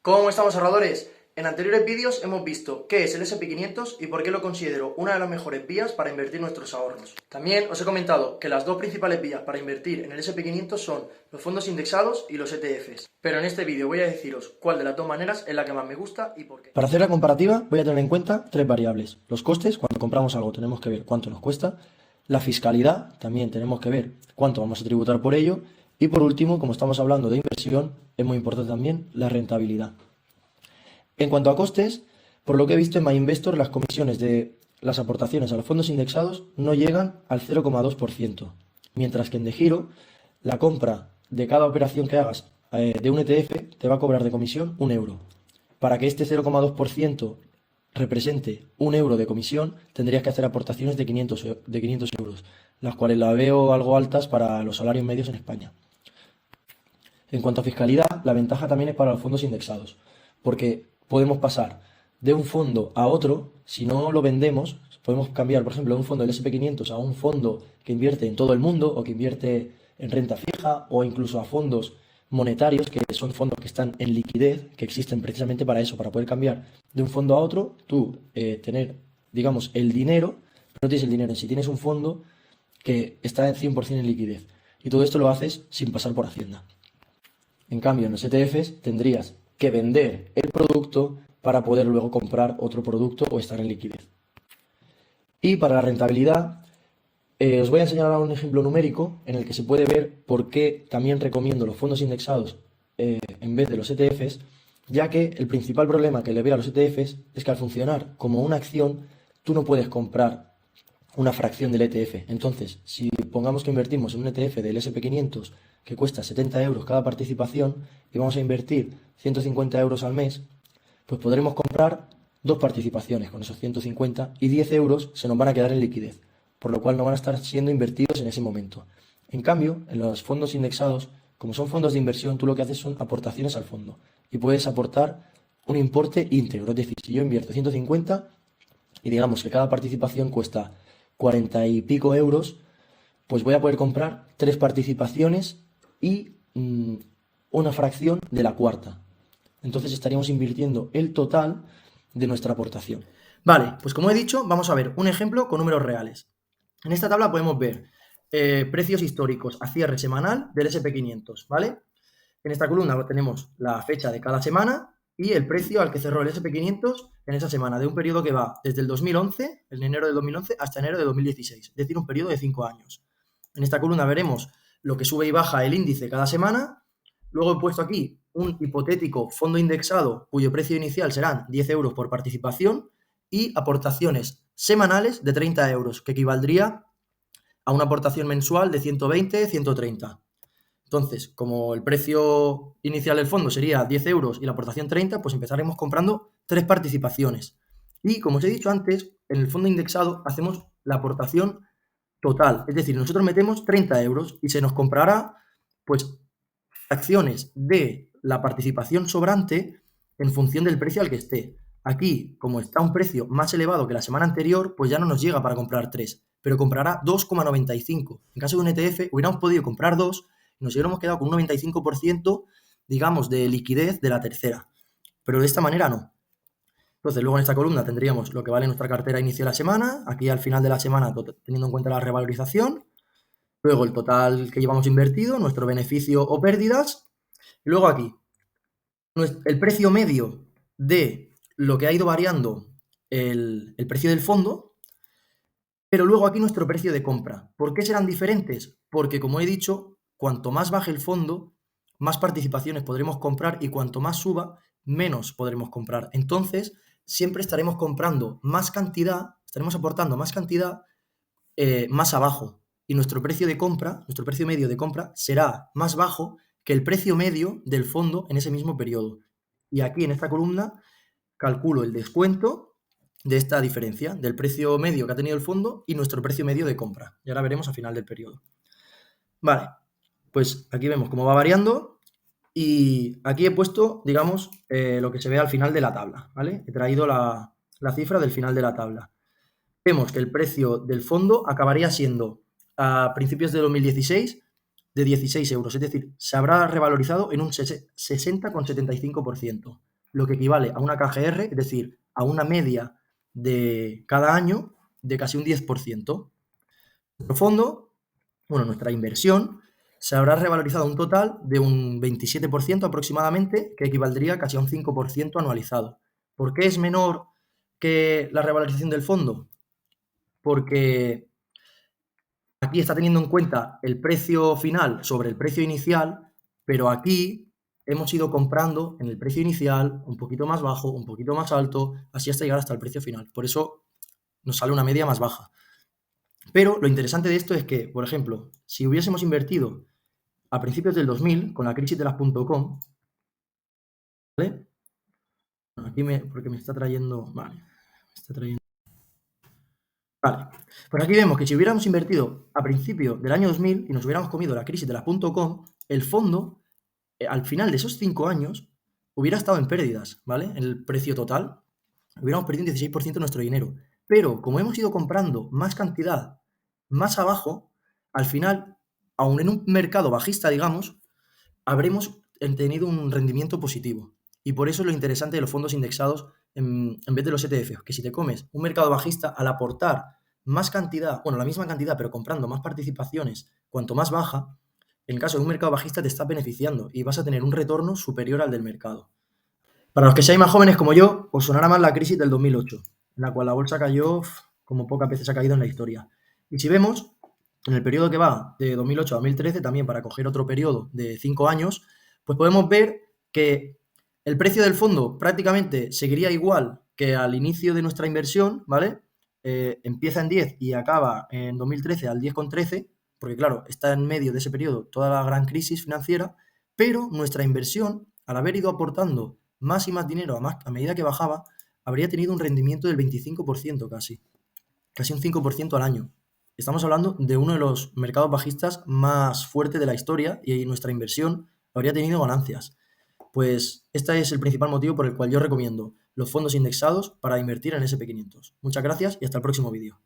¿Cómo estamos, ahorradores? En anteriores vídeos hemos visto qué es el SP500 y por qué lo considero una de las mejores vías para invertir nuestros ahorros. También os he comentado que las dos principales vías para invertir en el SP500 son los fondos indexados y los ETFs. Pero en este vídeo voy a deciros cuál de las dos maneras es la que más me gusta y por qué. Para hacer la comparativa voy a tener en cuenta tres variables. Los costes, cuando compramos algo tenemos que ver cuánto nos cuesta. La fiscalidad, también tenemos que ver cuánto vamos a tributar por ello. Y por último, como estamos hablando de inversión, es muy importante también la rentabilidad. En cuanto a costes, por lo que he visto en MyInvestor, las comisiones de las aportaciones a los fondos indexados no llegan al 0,2%, mientras que en DeGiro, la compra de cada operación que hagas de un ETF te va a cobrar de comisión 1 euro. Para que este 0,2% represente 1 euro de comisión, tendrías que hacer aportaciones de 500 euros, las cuales la veo algo altas para los salarios medios en España. En cuanto a fiscalidad, la ventaja también es para los fondos indexados, porque podemos pasar de un fondo a otro. Si no lo vendemos, podemos cambiar, por ejemplo, de un fondo del SP500 a un fondo que invierte en todo el mundo o que invierte en renta fija o incluso a fondos monetarios, que son fondos que están en liquidez, que existen precisamente para eso, para poder cambiar de un fondo a otro, tú tener, digamos, el dinero, pero no tienes el dinero en sí, tienes un fondo que está en 100% en liquidez. Y todo esto lo haces sin pasar por Hacienda. En cambio, en los ETFs tendrías que vender el producto para poder luego comprar otro producto o estar en liquidez. Y para la rentabilidad, os voy a enseñar ahora un ejemplo numérico en el que se puede ver por qué también recomiendo los fondos indexados en vez de los ETFs, ya que el principal problema que le veo a los ETFs es que al funcionar como una acción, tú no puedes comprar una fracción del ETF. Entonces, si pongamos que invertimos en un ETF del SP500 que cuesta 70 euros cada participación y vamos a invertir 150 euros al mes, pues podremos comprar dos participaciones con esos 150 y 10 euros se nos van a quedar en liquidez, por lo cual no van a estar siendo invertidos en ese momento. En cambio, en los fondos indexados, como son fondos de inversión, tú lo que haces son aportaciones al fondo y puedes aportar un importe íntegro. Es decir, si yo invierto 150 y digamos que cada participación cuesta 40 y pico euros, pues voy a poder comprar tres participaciones y una fracción de la cuarta. Entonces estaríamos invirtiendo el total de nuestra aportación. Vale, pues como he dicho, vamos a ver un ejemplo con números reales. En esta tabla podemos ver precios históricos a cierre semanal del SP500, ¿vale? En esta columna tenemos la fecha de cada semana y el precio al que cerró el SP500 en esa semana, de un periodo que va desde el 2011, en enero de 2011, hasta enero de 2016, es decir, un periodo de 5 años. En esta columna veremos lo que sube y baja el índice cada semana. Luego he puesto aquí un hipotético fondo indexado cuyo precio inicial serán 10 euros por participación y aportaciones semanales de 30 euros, que equivaldría a una aportación mensual de 120, 130. Entonces, como el precio inicial del fondo sería 10 euros y la aportación 30, pues empezaremos comprando tres participaciones. Y como os he dicho antes, en el fondo indexado hacemos la aportación total. Es decir, nosotros metemos 30 euros y se nos comprará pues acciones de la participación sobrante en función del precio al que esté. Aquí, como está un precio más elevado que la semana anterior, pues ya no nos llega para comprar 3, pero comprará 2,95. En caso de un ETF, hubiéramos podido comprar 2 y nos hubiéramos quedado con un 95%, digamos, de liquidez de la tercera. Pero de esta manera no. Entonces, luego en esta columna tendríamos lo que vale nuestra cartera inicio de la semana, aquí al final de la semana, teniendo en cuenta la revalorización, luego el total que llevamos invertido, nuestro beneficio o pérdidas, y luego aquí el precio medio de lo que ha ido variando el precio del fondo, pero luego aquí nuestro precio de compra. ¿Por qué serán diferentes? Porque, como he dicho, cuanto más baje el fondo, más participaciones podremos comprar y cuanto más suba, menos podremos comprar. Entonces, siempre estaremos comprando más cantidad, estaremos aportando más cantidad más abajo. Y nuestro precio de compra, nuestro precio medio de compra será más bajo que el precio medio del fondo en ese mismo periodo. Y aquí en esta columna calculo el descuento de esta diferencia, del precio medio que ha tenido el fondo y nuestro precio medio de compra. Y ahora veremos a final del periodo. Vale, pues aquí vemos cómo va variando y aquí he puesto, digamos, lo que se ve al final de la tabla, ¿vale? He traído la cifra del final de la tabla. Vemos que el precio del fondo acabaría siendo a principios de 2016 de 16 euros, es decir, se habrá revalorizado en un 60,75%. lo que equivale a una KGR, es decir, a una media de cada año de casi un 10%. Nuestro fondo, bueno, nuestra inversión, se habrá revalorizado un total de un 27% aproximadamente, que equivaldría casi a un 5% anualizado. ¿Por qué es menor que la revalorización del fondo? Porque aquí está teniendo en cuenta el precio final sobre el precio inicial, pero aquí hemos ido comprando en el precio inicial un poquito más bajo, un poquito más alto, así hasta llegar hasta el precio final. Por eso nos sale una media más baja. Pero lo interesante de esto es que, por ejemplo, si hubiésemos invertido a principios del 2000 con la crisis de las .com, ¿vale? Aquí porque me está trayendo, vale, me está trayendo. Vale, pues aquí vemos que si hubiéramos invertido a principio del año 2000 y nos hubiéramos comido la crisis de las .com, el fondo, al final de esos 5 años, hubiera estado en pérdidas, ¿vale? En el precio total, hubiéramos perdido un 16% de nuestro dinero. Pero como hemos ido comprando más cantidad más abajo, al final, aun en un mercado bajista, digamos, habremos tenido un rendimiento positivo. Y por eso es lo interesante de los fondos indexados en vez de los ETFs, que si te comes un mercado bajista, al aportar más cantidad, bueno, la misma cantidad, pero comprando más participaciones, cuanto más baja, en caso de un mercado bajista te estás beneficiando y vas a tener un retorno superior al del mercado. Para los que seáis más jóvenes como yo, os sonará más la crisis del 2008, en la cual la bolsa cayó como pocas veces ha caído en la historia. Y si vemos, en el periodo que va de 2008 a 2013, también para coger otro periodo de 5 años, pues podemos ver que el precio del fondo prácticamente seguiría igual que al inicio de nuestra inversión, ¿vale? Empieza en 10 y acaba en 2013 al 10,13, porque claro, está en medio de ese periodo toda la gran crisis financiera, pero nuestra inversión, al haber ido aportando más y más dinero a medida que bajaba, habría tenido un rendimiento del 25% casi un 5% al año. Estamos hablando de uno de los mercados bajistas más fuertes de la historia y nuestra inversión habría tenido ganancias. Pues este es el principal motivo por el cual yo recomiendo los fondos indexados para invertir en S&P 500. Muchas gracias y hasta el próximo vídeo.